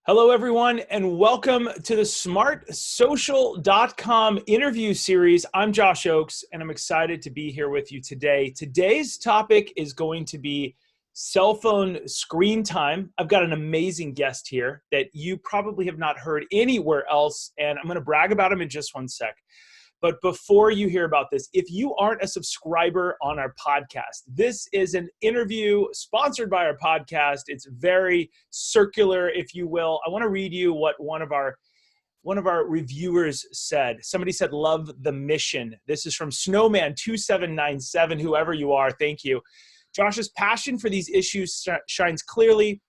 Hello, everyone, and welcome to the smartsocial.com interview series. I'm Josh Ochs, and I'm excited to be here with you today. Today's topic is going to be cell phone screen time. I've got an amazing guest here that you probably have not heard anywhere else, and I'm going to brag about him in just one sec. But before you hear about this, if you aren't a subscriber on our podcast, this is an interview sponsored by our podcast. It's very circular, if you will. I want to read you what one of our reviewers said. Somebody said, "Love the mission." This is from Snowman2797, whoever you are. Thank you. Josh's passion for these issues shines clearly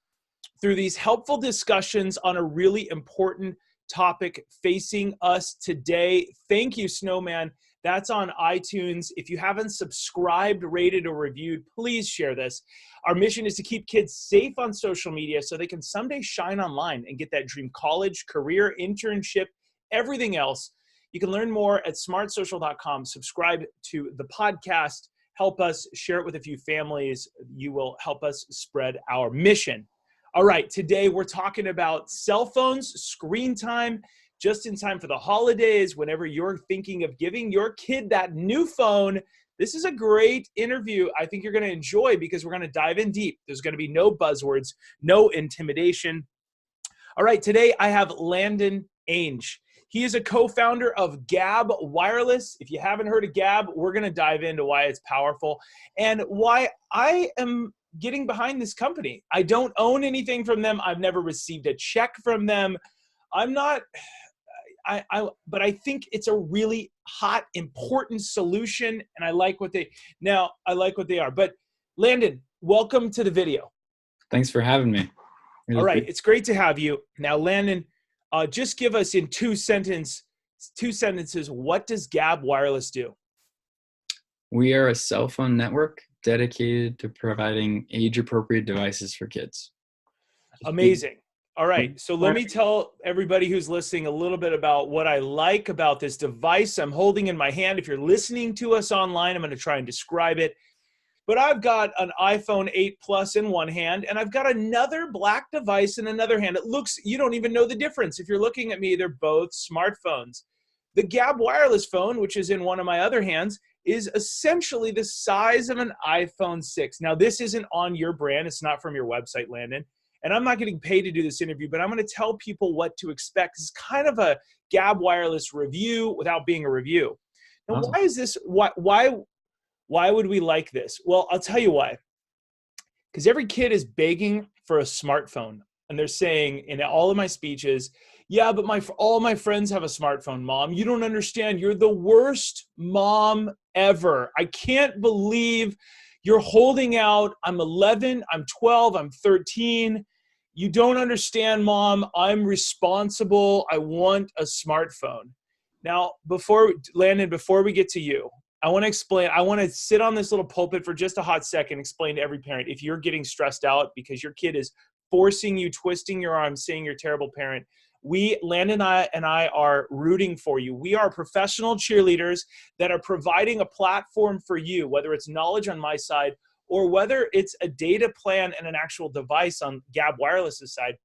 through these helpful discussions on a really important topic facing us today. Thank you, Snowman. That's on iTunes. If you haven't subscribed, rated, or reviewed, please share this. Our mission is to keep kids safe on social media so they can someday shine online and get that dream college, career, internship, everything else. You can learn more at smartsocial.com. Subscribe to the podcast. Help us share it with a few families. You will help us spread our mission. All right, today we're talking about cell phones, screen time, just in time for the holidays, whenever you're thinking of giving your kid that new phone. This is a great interview I think you're going to enjoy because we're going to dive in deep. There's going to be no buzzwords, no intimidation. All right, today I have Landon Ainge. He is a co-founder of Gabb Wireless. If you haven't heard of Gabb, we're going to dive into why it's powerful and why I am getting behind this company. I don't own anything from them. I've never received a check from them. But I think it's a really hot, important solution, and I like what they are. But Landon, welcome to the video. Thanks for having me. All right, it's great to have you. Now, Landon, just give us in two sentences, what does Gabb Wireless do? We are a cell phone network dedicated to providing age-appropriate devices for kids. Amazing. All right. So let me tell everybody who's listening a little bit about what I like about this device I'm holding in my hand. If you're listening to us online, I'm going to try and describe it. But I've got an iPhone 8 Plus in one hand, and I've got another black device in another hand. It looks, you don't even know the difference. If you're looking at me, they're both smartphones. The Gabb Wireless phone, which is in one of my other hands, is essentially the size of an iPhone 6. Now, this isn't on your brand. It's not from your website, Landon. And I'm not getting paid to do this interview, but I'm going to tell people what to expect. It's kind of a Gabb Wireless review without being a review. Now, Awesome. Why is this? Why would we like this? Well, I'll tell you why. Because every kid is begging for a smartphone. And they're saying in all of my speeches, yeah, but all my friends have a smartphone, Mom. You don't understand. You're the worst mom ever. I can't believe you're holding out. I'm 11, I'm 12, I'm 13. You don't understand, Mom. I'm responsible. I want a smartphone. Now, before we get to you, I want to sit on this little pulpit for just a hot second, explain to every parent, if you're getting stressed out because your kid is forcing you, twisting your arm, saying you're a terrible parent, Landon and I are rooting for you. We are professional cheerleaders that are providing a platform for you, whether it's knowledge on my side or whether it's a data plan and an actual device on Gabb Wireless's side.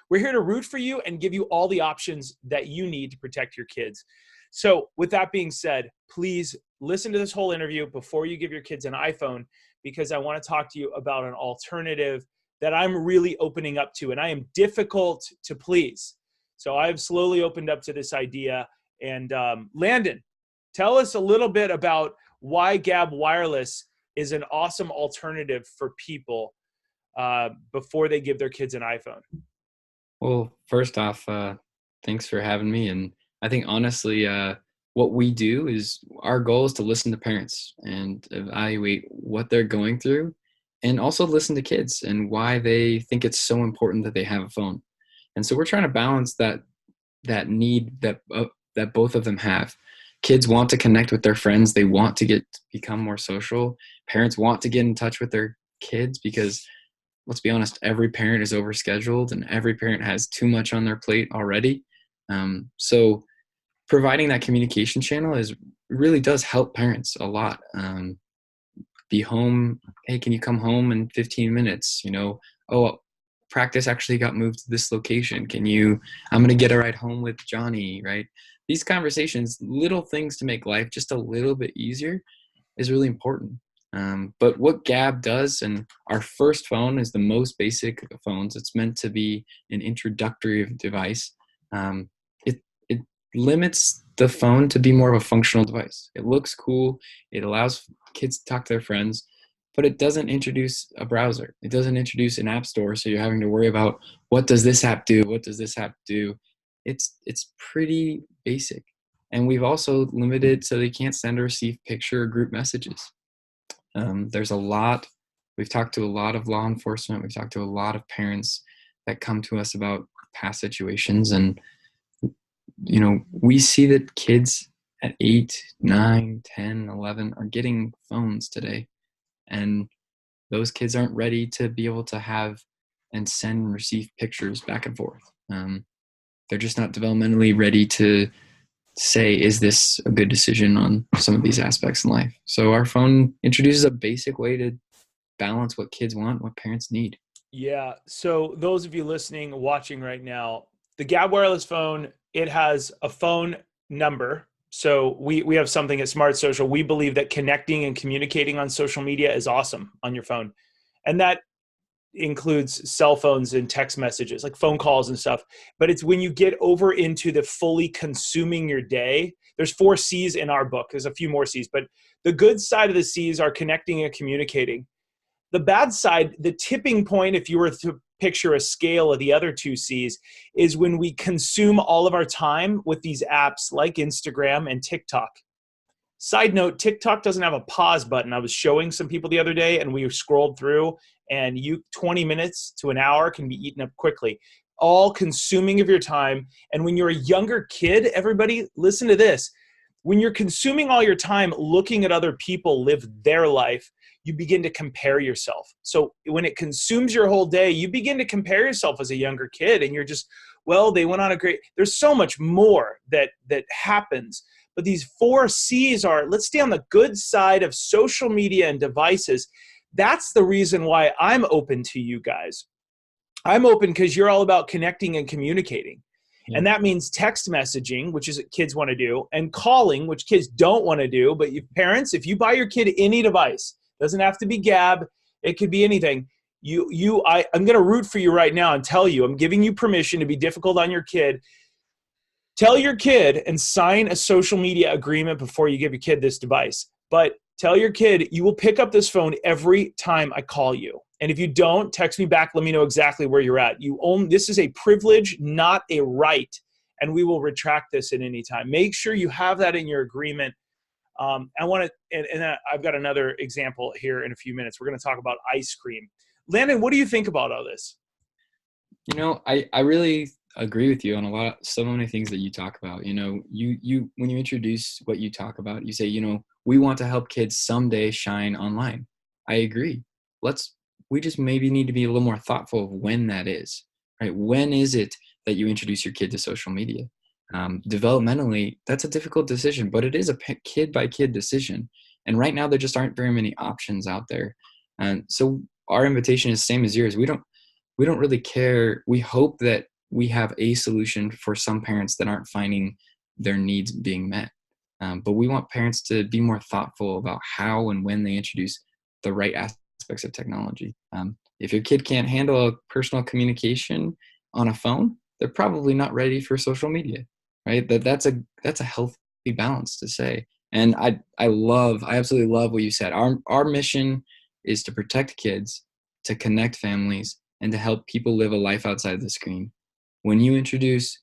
We're here to root for you and give you all the options that you need to protect your kids. So with that being said, please listen to this whole interview before you give your kids an iPhone, because I want to talk to you about an alternative that I'm really opening up to, and I am difficult to please. So I've slowly opened up to this idea. And Landon, tell us a little bit about why Gabb Wireless is an awesome alternative for people before they give their kids an iPhone. Well, first off, thanks for having me. And I think honestly, what we do is our goal is to listen to parents and evaluate what they're going through, and also listen to kids and why they think it's so important that they have a phone. And so we're trying to balance that need that both of them have. Kids want to connect with their friends. They want to become more social. Parents want to get in touch with their kids because, let's be honest, every parent is overscheduled and every parent has too much on their plate already. So providing that communication channel really does help parents a lot. Be home. Hey, can you come home in 15 minutes? Oh, practice actually got moved to this location. I'm going to get a ride home with Johnny, right? These conversations, little things to make life just a little bit easier, is really important. But what Gabb does, and our first phone is the most basic of phones. It's meant to be an introductory device. It limits the phone to be more of a functional device. It looks cool. It allows kids to talk to their friends, but it doesn't introduce a browser. It doesn't introduce an app store. So you're having to worry about, what does this app do? What does this app do? It's pretty basic. And we've also limited so they can't send or receive picture or group messages. We've talked to a lot of law enforcement. We've talked to a lot of parents that come to us about past situations. And, we see that kids at 8, 9, 10, 11 are getting phones today. And those kids aren't ready to be able to have and send and receive pictures back and forth. They're just not developmentally ready to say, is this a good decision on some of these aspects in life? So our phone introduces a basic way to balance what kids want, what parents need. Yeah. So those of you listening, watching right now, the Gabb Wireless phone, it has a phone number. So we have something at Smart Social. We believe that connecting and communicating on social media is awesome on your phone. And that includes cell phones and text messages, like phone calls and stuff. But it's when you get over into the fully consuming your day, there's 4 C's in our book. There's a few more C's, but the good side of the C's are connecting and communicating. The bad side, the tipping point, if you were to picture a scale of the other 2 C's, is when we consume all of our time with these apps like Instagram and TikTok. Side note, TikTok doesn't have a pause button. I was showing some people the other day and we scrolled through, and 20 minutes to an hour can be eaten up quickly. All consuming of your time. And when you're a younger kid, everybody, listen to this. When you're consuming all your time looking at other people live their life, you begin to compare yourself. So when it consumes your whole day, you begin to compare yourself as a younger kid, and you're just, well, they went on a great, there's so much more that happens. But these 4 C's are, let's stay on the good side of social media and devices. That's the reason why I'm open to you guys. I'm open because you're all about connecting and communicating. Yeah. And that means text messaging, which is what kids want to do, and calling, which kids don't want to do. But parents, if you buy your kid any device, doesn't have to be Gabb, it could be anything. I'm going to root for you right now and tell you, I'm giving you permission to be difficult on your kid. Tell your kid and sign a social media agreement before you give your kid this device. But tell your kid, you will pick up this phone every time I call you. And if you don't, text me back. Let me know exactly where you're at. This is a privilege, not a right. And we will retract this at any time. Make sure you have that in your agreement. I've got another example here in a few minutes. We're going to talk about ice cream. Landon, what do you think about all this? I really agree with you on so many things that you talk about. You when you introduce what you talk about, you say, we want to help kids someday shine online. I agree. We just maybe need to be a little more thoughtful of when that is, right? When is it that you introduce your kid to social media? Developmentally, that's a difficult decision, but it is a kid by kid decision. And right now there just aren't very many options out there. And so our invitation is the same as yours. We don't really care. We hope that we have a solution for some parents that aren't finding their needs being met. But we want parents to be more thoughtful about how and when they introduce the right aspects of technology. If your kid can't handle a personal communication on a phone, they're probably not ready for social media, right? That's a healthy balance to say. And I absolutely love what you said. Our mission is to protect kids, to connect families, and to help people live a life outside the screen. When you introduce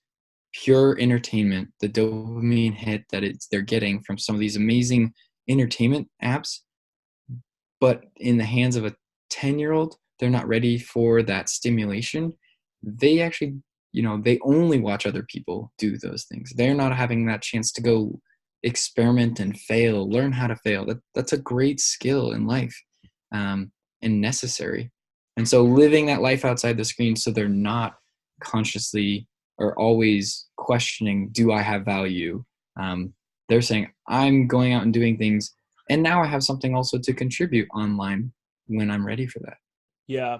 pure entertainment, the dopamine hit that they're getting from some of these amazing entertainment apps, but in the hands of a 10-year-old, they're not ready for that stimulation. They actually, they only watch other people do those things. They're not having that chance to go experiment and fail, learn how to fail. That's a great skill in life, and necessary. And so living that life outside the screen, so they're not consciously or always questioning, do I have value? They're saying, I'm going out and doing things, and now I have something also to contribute online when I'm ready for that. Yeah,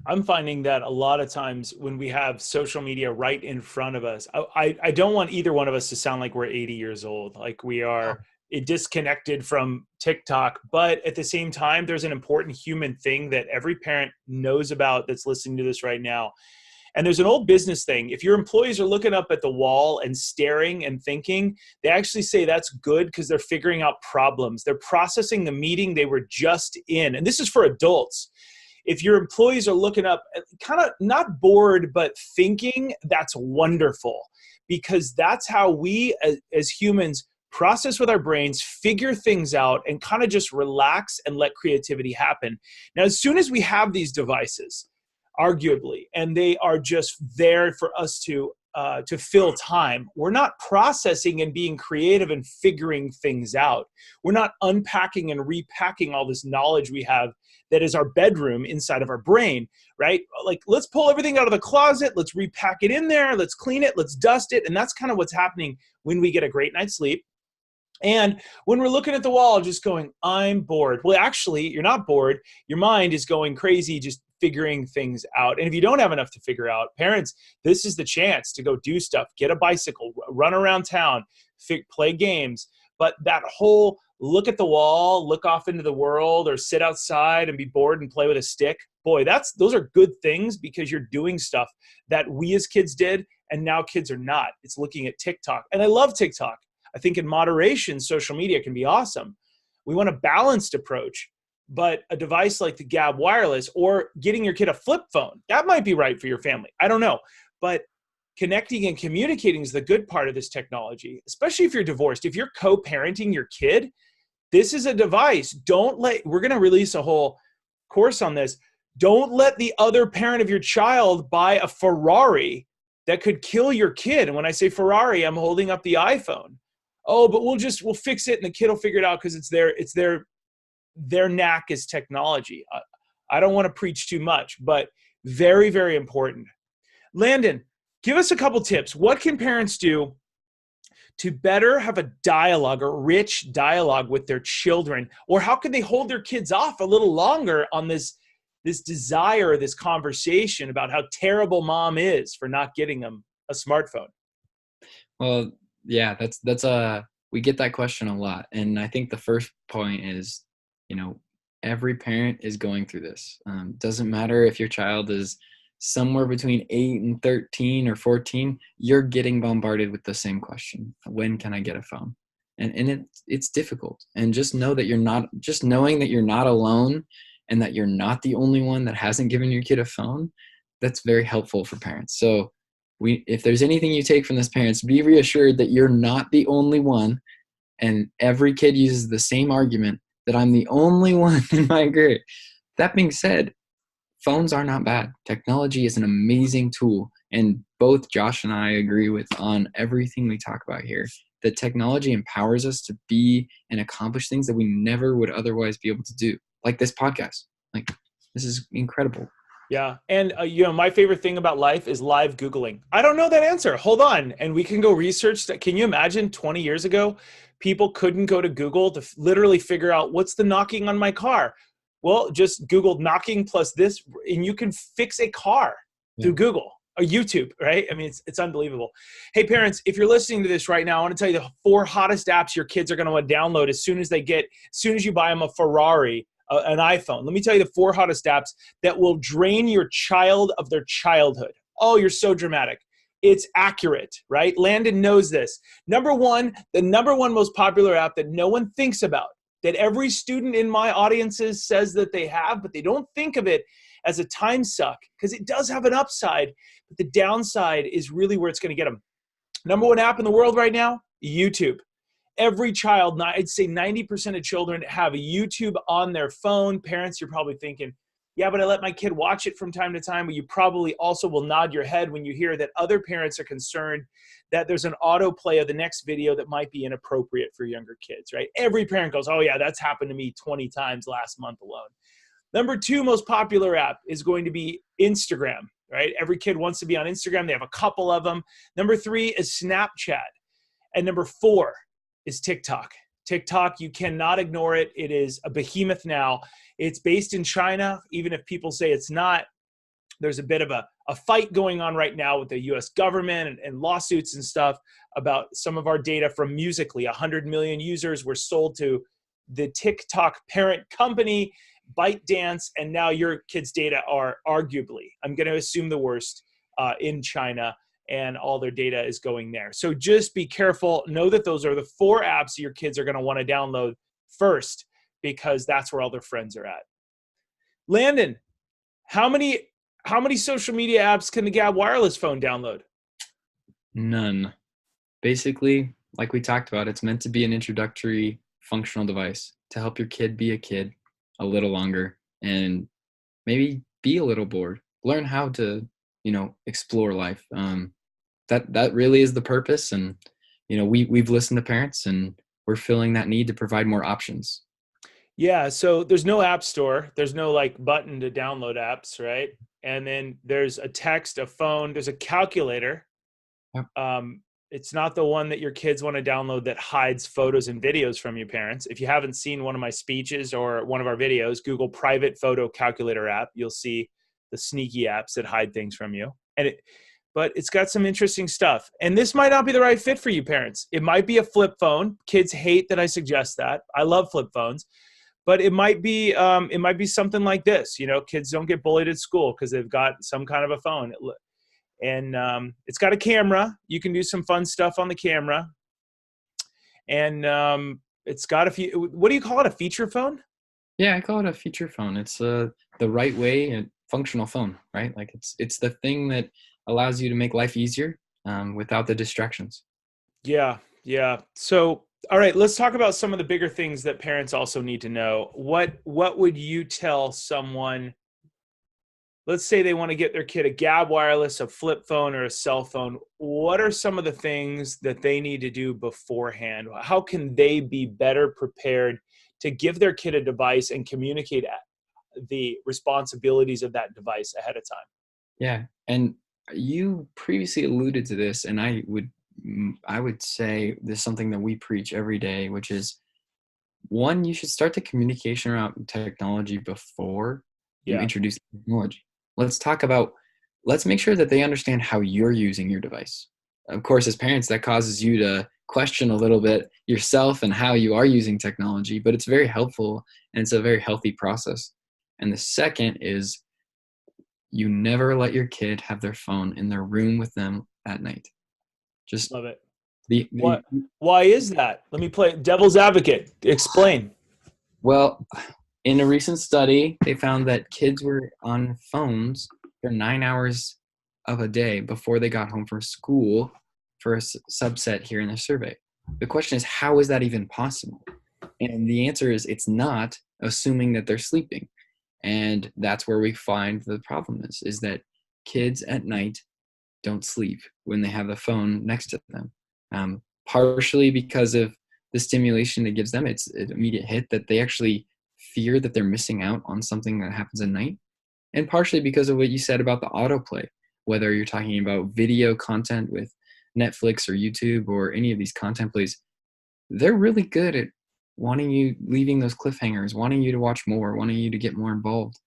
I'm finding that a lot of times when we have social media right in front of us, I don't want either one of us to sound like we're 80 years old, like we are disconnected from TikTok. But at the same time, there's an important human thing that every parent knows about that's listening to this right now. And there's an old business thing. If your employees are looking up at the wall and staring and thinking, they actually say that's good because they're figuring out problems. They're processing the meeting they were just in. And this is for adults. If your employees are looking up, kind of not bored, but thinking, that's wonderful, because that's how we as humans process with our brains, figure things out, and kind of just relax and let creativity happen. Now, as soon as we have these devices, arguably, and they are just there for us to fill time, we're not processing and being creative and figuring things out. We're not unpacking and repacking all this knowledge we have that is our bedroom inside of our brain, right? Like, let's pull everything out of the closet, let's repack it in there, let's clean it, let's dust it. And that's kind of what's happening when we get a great night's sleep. And when we're looking at the wall, just going, I'm bored. Well, actually, you're not bored. Your mind is going crazy, just figuring things out. And if you don't have enough to figure out, parents, this is the chance to go do stuff, get a bicycle, run around town, play games. But that whole look at the wall, look off into the world, or sit outside and be bored and play with a stick, boy, those are good things, because you're doing stuff that we as kids did and now kids are not. It's looking at TikTok. And I love TikTok. I think in moderation, social media can be awesome. We want a balanced approach, but a device like the Gabb Wireless, or getting your kid a flip phone, that might be right for your family. I don't know. But connecting and communicating is the good part of this technology, especially if you're divorced. If you're co-parenting your kid, this is a device. We're going to release a whole course on this. Don't let the other parent of your child buy a Ferrari that could kill your kid. And when I say Ferrari, I'm holding up the iPhone. Oh, but we'll fix it and the kid will figure it out because it's their knack is technology. I don't want to preach too much, but very, very important. Landon, give us a couple tips. What can parents do to better have a dialogue, or rich dialogue with their children? Or how can they hold their kids off a little longer on this desire, this conversation about how terrible mom is for not getting them a smartphone? Well, yeah, we get that question a lot. And I think the first point is, every parent is going through this. Doesn't matter if your child is somewhere between 8 and 13 or 14, you're getting bombarded with the same question. When can I get a phone? And it's difficult. And just knowing that you're not alone, and that you're not the only one that hasn't given your kid a phone, that's very helpful for parents. So if there's anything you take from this, parents, be reassured that you're not the only one. And every kid uses the same argument, that I'm the only one in my grade. That being said, phones are not bad. Technology is an amazing tool. And both Josh and I agree on everything we talk about here, that technology empowers us to be and accomplish things that we never would otherwise be able to do. Like this podcast. Like, this is incredible. Yeah. And, my favorite thing about life is live Googling. I don't know that answer. Hold on. And we can go research that. Can you imagine 20 years ago, people couldn't go to Google to literally figure out what's the knocking on my car? Well, just Google knocking plus this, and you can fix a car through Google or YouTube, right? I mean, it's unbelievable. Hey, parents, if you're listening to this right now, I want to tell you the 4 hottest apps your kids are going to want to download as soon as you buy them a Ferrari, an iPhone. Let me tell you the 4 hottest apps that will drain your child of their childhood. Oh, you're so dramatic. It's accurate, right? Landon knows this. The number one most popular app that no one thinks about, that every student in my audiences says that they have, but they don't think of it as a time suck, because it does have an upside, but the downside is really where it's going to get them. Number 1 app in the world right now, YouTube. Every child, I'd say 90% of children have a YouTube on their phone. Parents, you're probably thinking, yeah, but I let my kid watch it from time to time. But you probably also will nod your head when you hear that other parents are concerned that there's an autoplay of the next video that might be inappropriate for younger kids, right? Every parent goes, oh yeah, that's happened to me 20 times last month alone. Number 2 most popular app is going to be Instagram, right? Every kid wants to be on Instagram. They have a couple of them. Number 3 is Snapchat. And number 4 is TikTok. TikTok, you cannot ignore it. It is a behemoth now. It's based in China, even if people say it's not. There's a bit of a fight going on right now with the US government and lawsuits and stuff about some of our data from Musical.ly. 100 million users were sold to the TikTok parent company, ByteDance, and now your kids' data are arguably, I'm going to assume the worst, in China, and all their data is going there. So just be careful. Know that those are the 4 apps your kids are going to want to download first, because that's where all their friends are at. Landon, how many social media apps can the Gabb Wireless phone download? None. Basically, like we talked about, it's meant to be an introductory functional device to help your kid be a kid a little longer and maybe be a little bored. Learn how to, explore life. That really is the purpose. And, we've listened to parents and we're filling that need to provide more options. Yeah. So there's no app store. There's no button to download apps, right? And then there's a text, a phone, there's a calculator. Yep. It's not the one that your kids want to download that hides photos and videos from your parents. If you haven't seen one of my speeches or one of our videos, Google private photo calculator app. You'll see the sneaky apps that hide things from you. But it's got some interesting stuff. And this might not be the right fit for you parents. It might be a flip phone. Kids hate that I suggest that. I love flip phones. But it might be something like this. Kids don't get bullied at school because they've got some kind of a phone. And it's got a camera. You can do some fun stuff on the camera. And it's got what do you call it? A feature phone? Yeah, I call it a feature phone. It's the right way, a functional phone, right? Like it's the thing that allows you to make life easier without the distractions. Yeah. So, all right, let's talk about some of the bigger things that parents also need to know. What would you tell someone? Let's say they want to get their kid a Gabb Wireless, a flip phone, or a cell phone. What are some of the things that they need to do beforehand? How can they be better prepared to give their kid a device and communicate the responsibilities of that device ahead of time? Yeah, and you previously alluded to this, and I would say this is something that we preach every day, which is, one, you should start the communication around technology before you introduce technology. Let's make sure that they understand how you're using your device. Of course, as parents, that causes you to question a little bit yourself and how you are using technology, but it's very helpful and it's a very healthy process. And the second is, you never let your kid have their phone in their room with them at night. Just love it. Why is that? Let me play devil's advocate. Explain. Well, in a recent study, they found that kids were on phones for 9 hours of a day before they got home from school, for a subset here in the survey. The question is, how is that even possible? And the answer is, it's not, assuming that they're sleeping. And that's where we find the problem is that kids at night don't sleep when they have the phone next to them. Partially because of the stimulation it gives them. It's an immediate hit that they actually fear that they're missing out on something that happens at night. And partially because of what you said about the autoplay, whether you're talking about video content with Netflix or YouTube or any of these content plays, they're really good at leaving those cliffhangers, wanting you to watch more, wanting you to get more involved,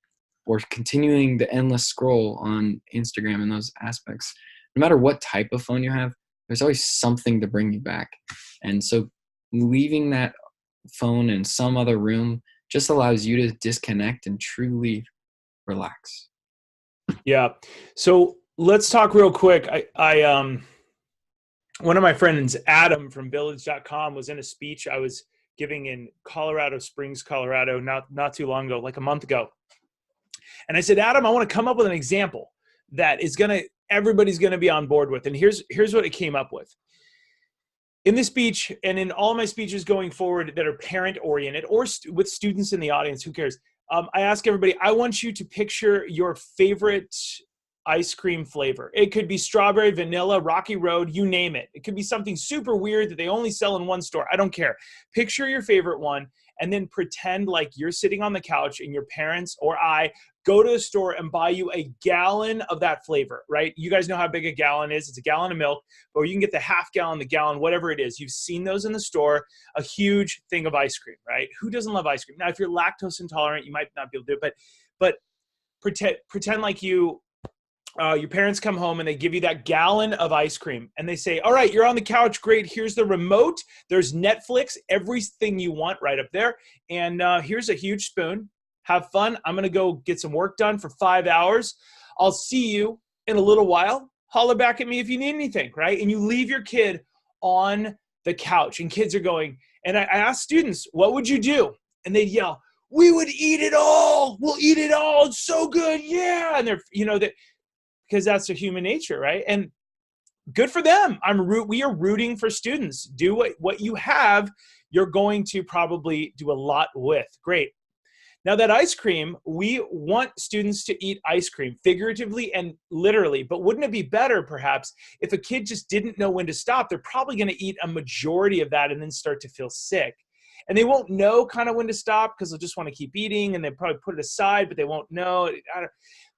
or continuing the endless scroll on Instagram and those aspects. No matter what type of phone you have, there's always something to bring you back. And so leaving that phone in some other room just allows you to disconnect and truly relax. Yeah. So let's talk real quick. I one of my friends, Adam from village.com, was in a speech I was giving in Colorado Springs, Colorado, not too long ago, like a month ago. And I said, Adam, I want to come up with an example that everybody's going to be on board with. And here's what it came up with. In this speech, and in all my speeches going forward that are parent-oriented or with students in the audience, who cares? I ask everybody, I want you to picture your favorite ice cream flavor. It could be strawberry, vanilla, Rocky Road, you name it. It could be something super weird that they only sell in one store. I don't care. Picture your favorite one and then pretend like you're sitting on the couch and your parents or I go to the store and buy you a gallon of that flavor, right? You guys know how big a gallon is. It's a gallon of milk, or you can get the half gallon, the gallon, whatever it is. You've seen those in the store, a huge thing of ice cream, right? Who doesn't love ice cream? Now, if you're lactose intolerant, you might not be able to do it, but pretend like your parents come home and they give you that gallon of ice cream and they say, all right, you're on the couch. Great. Here's the remote. There's Netflix, everything you want right up there. And here's a huge spoon. Have fun. I'm going to go get some work done for 5 hours. I'll see you in a little while. Holler back at me if you need anything, right? And you leave your kid on the couch, and kids are going, and I ask students, what would you do? And they'd yell, we would eat it all. We'll eat it all. It's so good. Yeah. And because that's their human nature, right? And good for them. We are rooting for students. Do what you have, you're going to probably do a lot with. Great. Now that ice cream, we want students to eat ice cream figuratively and literally, but wouldn't it be better perhaps if a kid just didn't know when to stop? They're probably going to eat a majority of that and then start to feel sick. And they won't know kind of when to stop because they'll just want to keep eating, and they probably put it aside, but they won't know.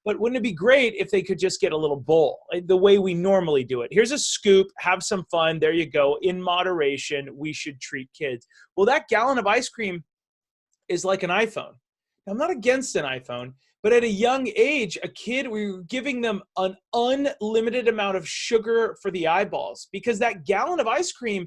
But wouldn't it be great if they could just get a little bowl, the way we normally do it? Here's a scoop, have some fun, there you go. In moderation, we should treat kids. Well, that gallon of ice cream is like an iPhone. Now, I'm not against an iPhone, but at a young age, a kid, we were giving them an unlimited amount of sugar for the eyeballs because that gallon of ice cream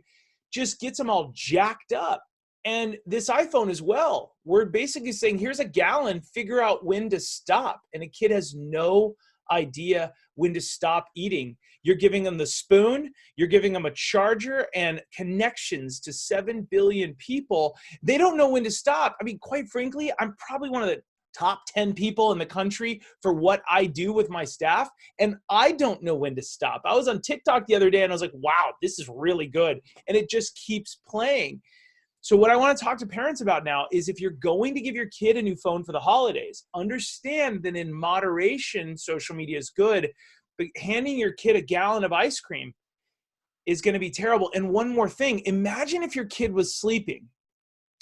just gets them all jacked up. And this iPhone as well, we're basically saying, here's a gallon, figure out when to stop. And a kid has no idea when to stop eating. You're giving them the spoon, you're giving them a charger and connections to 7 billion people. They don't know when to stop. I mean, quite frankly, I'm probably one of the top 10 people in the country for what I do with my staff, and I don't know when to stop. I was on TikTok the other day and I was like, wow, this is really good. And it just keeps playing. So what I want to talk to parents about now is, if you're going to give your kid a new phone for the holidays, understand that in moderation, social media is good, but handing your kid a gallon of ice cream is going to be terrible. And one more thing, imagine if your kid was sleeping,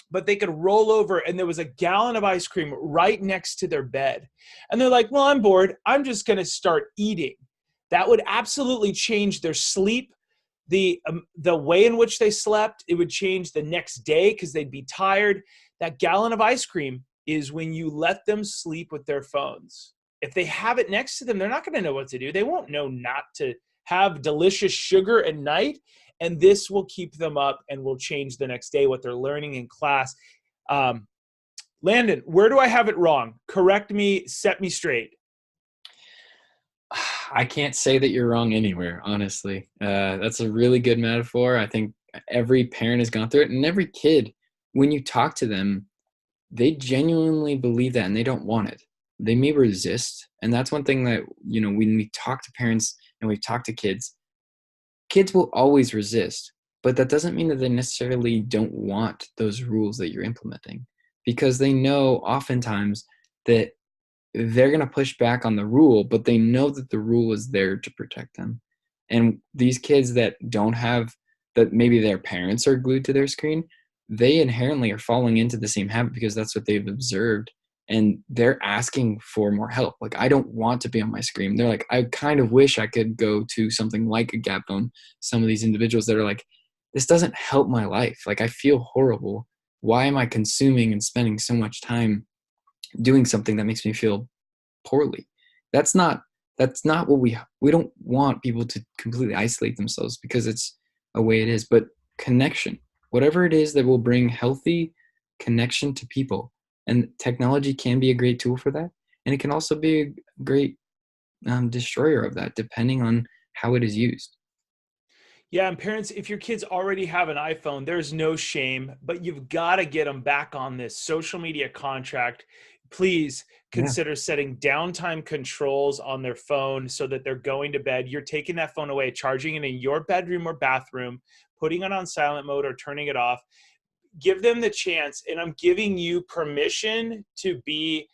but they could roll over and there was a gallon of ice cream right next to their bed. And they're like, well, I'm bored. I'm just going to start eating. That would absolutely change their sleep. The way in which they slept, it would change the next day because they'd be tired. That gallon of ice cream is when you let them sleep with their phones. If they have it next to them, they're not going to know what to do. They won't know not to have delicious sugar at night, and this will keep them up and will change the next day what they're learning in class. Landon, where do I have it wrong? Correct me, set me straight. I can't say that you're wrong anywhere, honestly. That's a really good metaphor. I think every parent has gone through it, and every kid, when you talk to them, they genuinely believe that and they don't want it. They may resist. And that's one thing that, when we talk to parents and we talk to kids, kids will always resist, but that doesn't mean that they necessarily don't want those rules that you're implementing, because they know oftentimes that they're going to push back on the rule, but they know that the rule is there to protect them. And these kids that don't have that, maybe their parents are glued to their screen, they inherently are falling into the same habit because that's what they've observed. And they're asking for more help. Like, I don't want to be on my screen. They're like, I kind of wish I could go to something like a Gabb phone. Some of these individuals that are like, this doesn't help my life. Like, I feel horrible. Why am I consuming and spending so much time doing something that makes me feel poorly? That's not what we don't want people to completely isolate themselves because it's a way it is. But connection, whatever it is that will bring healthy connection to people. And technology can be a great tool for that. And it can also be a great destroyer of that, depending on how it is used. Yeah, and parents, if your kids already have an iPhone, there's no shame, but you've got to get them back on this social media contract. Please consider setting downtime controls on their phone so that they're going to bed. You're taking that phone away, charging it in your bedroom or bathroom, putting it on silent mode or turning it off. Give them the chance, and I'm giving you permission to be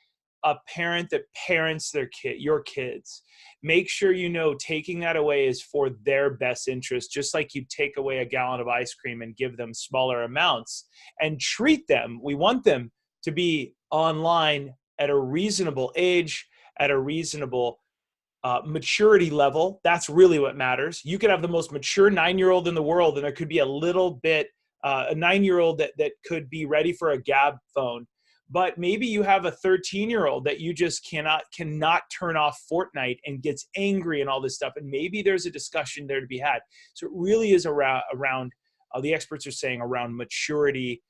a parent that parents your kids. Make sure taking that away is for their best interest, just like you take away a gallon of ice cream and give them smaller amounts and treat them. We want them to be online at a reasonable age, at a reasonable maturity level. That's really what matters. You could have the most mature 9-year-old in the world, and there could be a little bit, a 9-year-old that could be ready for a Gabb phone. But maybe you have a 13-year-old that you just cannot turn off Fortnite and gets angry and all this stuff. And maybe there's a discussion there to be had. So it really is around the experts are saying around maturity,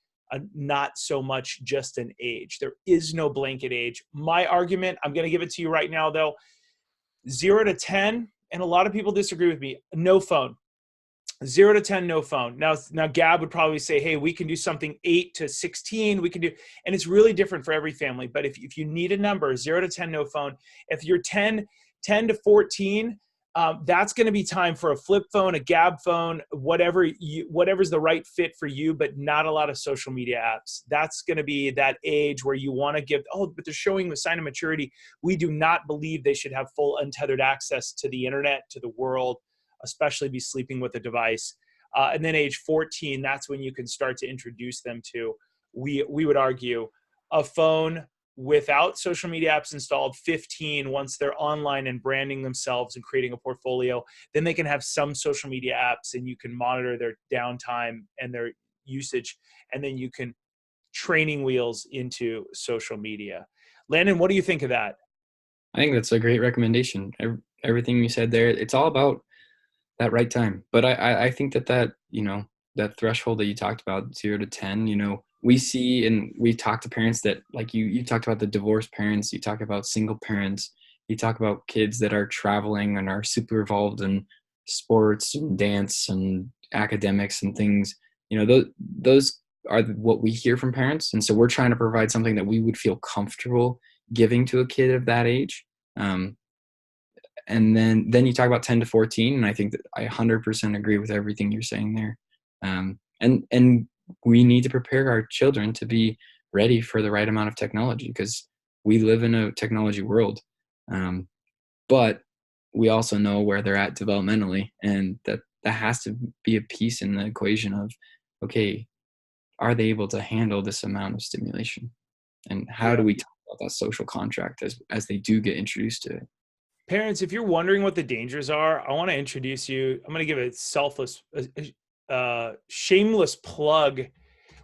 not so much just an age. There is no blanket age. My argument, I'm going to give it to you right now, though, 0 to 10, and a lot of people disagree with me, no phone. 0 to 10, no phone. Now Gabb would probably say, hey, we can do something 8 to 16. We can do, and it's really different for every family. But if you need a number, 0 to 10, no phone. If you're 10 to 14, that's going to be time for a flip phone, a Gabb phone, whatever's the right fit for you, but not a lot of social media apps. That's going to be that age where you want to give, but they're showing the sign of maturity. We do not believe they should have full untethered access to the internet, to the world, especially be sleeping with a device. And then age 14, that's when you can start to introduce them to, we would argue, a phone without social media apps installed. 15, once they're online and branding themselves and creating a portfolio, then they can have some social media apps and you can monitor their downtime and their usage. And then you can training wheels into social media. Landon, what do you think of that? I think that's a great recommendation. Everything you said there, it's all about that right time. But I think that that threshold that you talked about, 0 to 10, we see, and we talk to parents that, like you talked about the divorced parents, you talk about single parents, you talk about kids that are traveling and are super involved in sports and dance and academics and things. Those are what we hear from parents. And so we're trying to provide something that we would feel comfortable giving to a kid of that age. And then you talk about 10 to 14, and I think that I 100% agree with everything you're saying there. And we need to prepare our children to be ready for the right amount of technology, because we live in a technology world. But we also know where they're at developmentally, and that has to be a piece in the equation of, okay, are they able to handle this amount of stimulation? And how do we talk about that social contract as they do get introduced to it? Parents, if you're wondering what the dangers are, I want to introduce you. I'm going to give a shameless plug.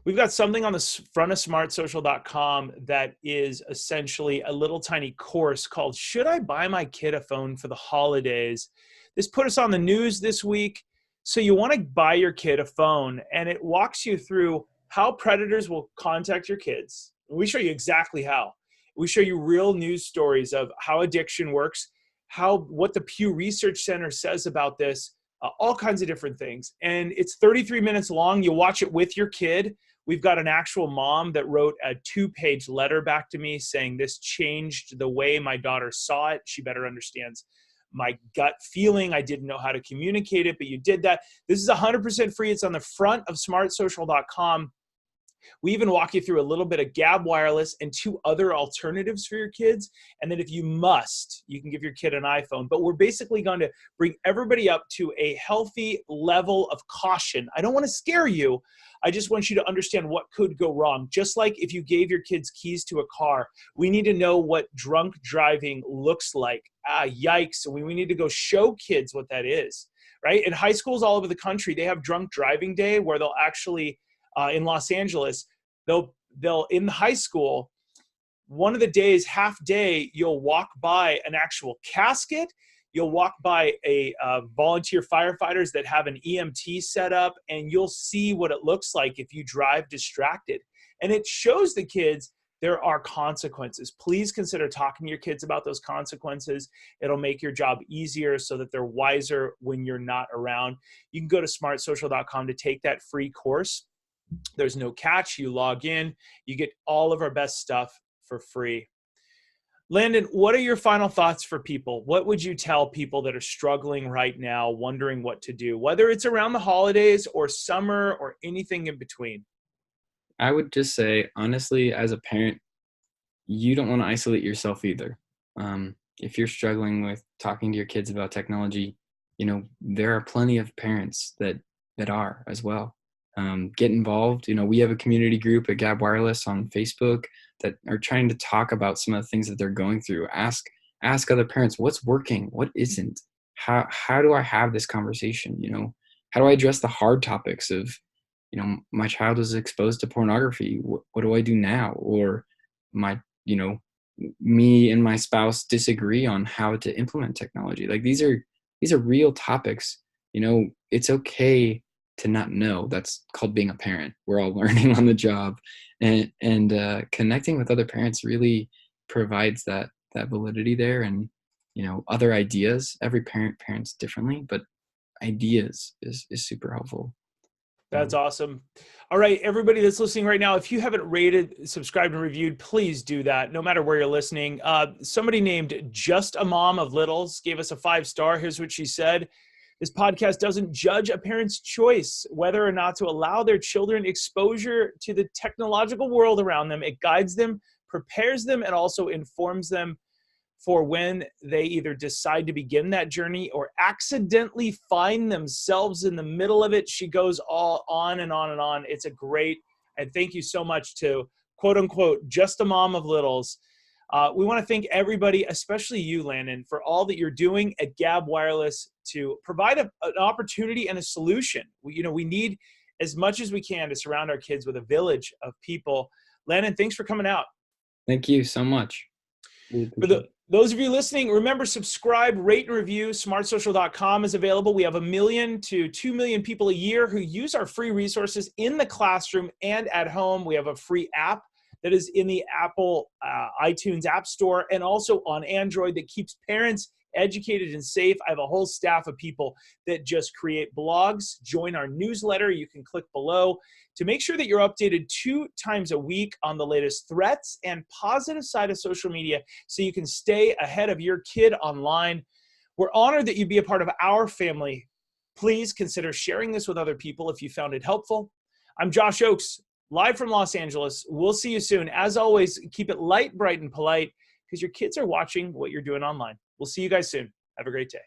We've got something on the front of smartsocial.com that is essentially a little tiny course called Should I Buy My Kid a Phone for the Holidays? This put us on the news this week. So you want to buy your kid a phone, and it walks you through how predators will contact your kids. We show you exactly how. We show you real news stories of how addiction works, what the Pew Research Center says about this, all kinds of different things. And it's 33 minutes long. You watch it with your kid. We've got an actual mom that wrote a 2-page letter back to me saying this changed the way my daughter saw it. She better understands my gut feeling. I didn't know how to communicate it, but you did that. This is 100% free. It's on the front of smartsocial.com. We even walk you through a little bit of Gabb Wireless and 2 other alternatives for your kids. And then if you must, you can give your kid an iPhone. But we're basically going to bring everybody up to a healthy level of caution. I don't want to scare you. I just want you to understand what could go wrong. Just like if you gave your kids keys to a car, we need to know what drunk driving looks like. Yikes. We need to go show kids what that is, right? In high schools all over the country, they have drunk driving day where they'll actually, in Los Angeles, they'll in high school, one of the days, half day, you'll walk by an actual casket. You'll walk by a volunteer firefighters that have an EMT set up, and you'll see what it looks like if you drive distracted. And it shows the kids there are consequences. Please consider talking to your kids about those consequences. It'll make your job easier so that they're wiser when you're not around. You can go to smartsocial.com to take that free course. There's no catch. You log in, you get all of our best stuff for free. Landon, what are your final thoughts for people? What would you tell people that are struggling right now, wondering what to do, whether it's around the holidays or summer or anything in between? I would just say, honestly, as a parent, you don't want to isolate yourself either. If you're struggling with talking to your kids about technology, there are plenty of parents that are as well. Get involved. We have a community group at Gabb Wireless on Facebook. that are trying to talk about some of the things that they're going through. Ask other parents, what's working, what isn't. How do I have this conversation? How do I address the hard topics of, my child was exposed to pornography. What do I do now? Or my, me and my spouse disagree on how to implement technology. Like these are real topics. It's okay to not know. That's called being a parent. We're all learning on the job, and connecting with other parents really provides that validity there, and other ideas. Every parents differently, but ideas is super helpful. That's awesome. All right, everybody that's listening right now, if you haven't rated, subscribed, and reviewed, please do that, no matter where you're listening. Somebody named Just a Mom of Littles gave us a 5-star. Here's what she said. This podcast doesn't judge a parent's choice whether or not to allow their children exposure to the technological world around them. It guides them, prepares them, and also informs them for when they either decide to begin that journey or accidentally find themselves in the middle of it. She goes all on and on and on. It's a great, and thank you so much to quote unquote, Just a Mom of Littles. We want to thank everybody, especially you, Landon, for all that you're doing at Gabb Wireless to provide an opportunity and a solution. We need as much as we can to surround our kids with a village of people. Landon, thanks for coming out. Thank you so much. For those of you listening, remember, subscribe, rate, and review. smartsocial.com is available. We have 1 million to 2 million people a year who use our free resources in the classroom and at home. We have a free app that is in the Apple iTunes App Store and also on Android that keeps parents educated and safe. I have a whole staff of people that just create blogs. Join our newsletter. You can click below to make sure that you're updated 2 times a week on the latest threats and positive side of social media so you can stay ahead of your kid online. We're honored that you'd be a part of our family. Please consider sharing this with other people if you found it helpful. I'm Josh Ochs, live from Los Angeles. We'll see you soon. As always, keep it light, bright, and polite because your kids are watching what you're doing online. We'll see you guys soon. Have a great day.